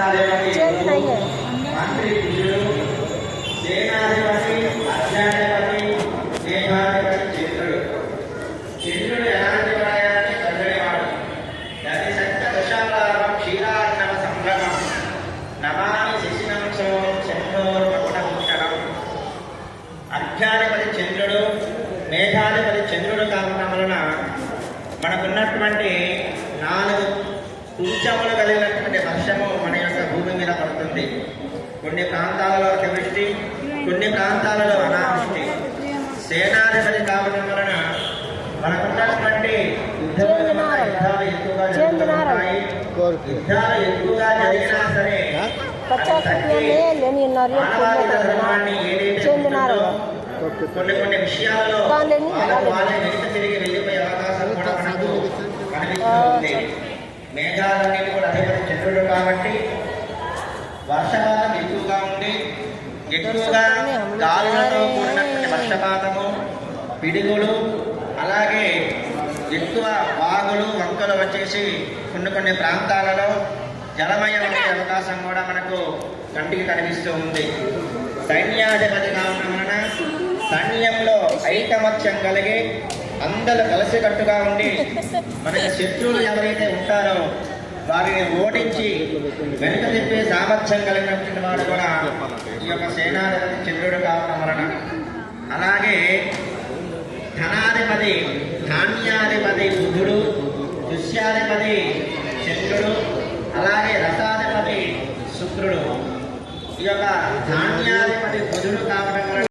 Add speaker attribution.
Speaker 1: Change नहीं है।
Speaker 2: मंत्री कुजुడు సేనాధిపతి అధ్యాధిపతి సేనాధిపతి చంద్రుడు. చంద్రుడు ఎలాంటి వాడాన్ని చంద్రుడివాడు. గతి సత్య దశాలాభం క్షీరాన్నవ సంభ్రమం నమామి శశినం సోమం చంద్రోర్మకుటభూషణం. అధ్యాధిపతి చంద్రుడు మేఘాధిపతి చంద్రుడు కావడం వలన మనకున్నటువంటి 4 తుంచములు కలిగినటువంటి వర్షము మన యొక్క భూమి మీద పడుతుంది. కొన్ని ప్రాంతాలలో అతివృష్టి, కొన్ని ప్రాంతాలలో అనావృష్టి. సేనాధిపతి కావడం వలన మనకున్నటువంటి యుద్ధాలు ఎక్కువగా జరుగుతాయి. యుద్ధాలు ఎక్కువగా జరిగినా సరే మానవాళి ధర్మాన్ని ఏదైతే ఉంటుందో కొన్ని విషయాలలో వాళ్ళే వెనుక తిరిగి వెళ్ళిపోయే అవకాశం కూడా మనకు కనిపిస్తుంది. మేఘాలన్నీ కూడా అధిపతి చంద్రుడు కాబట్టి వర్షపాతం ఎక్కువగా ఉండి ఎక్కువగా గాలులతో కూడినటువంటి వర్షపాతము, పిడుగులు, అలాగే ఎక్కువ వాగులు వంకలు వచ్చేసి కొన్ని ప్రాంతాలలో జలమయం అయ్యే అవకాశం కూడా మనకు కంటికి కనిపిస్తూ ఉంది. సైన్యాధిపతి కావడం వలన సైన్యంలో ఐకమత్యం కలిగి అందరూ కలిసికట్టుగా ఉండి మనకి శత్రువులు ఎవరైతే ఉంటారో వారిని ఓడించి వెనుక తిప్పే సామర్థ్యం కలిగినటువంటి వాడు కూడా ఈ యొక్క సేనాధిపతి చంద్రుడు కావడం వలన. అలాగే ధనాధిపతి ధాన్యాధిపతి బుధుడు, దుష్యాధిపతి చంద్రుడు, అలాగే రసాధిపతి శుక్రుడు. ఈ యొక్క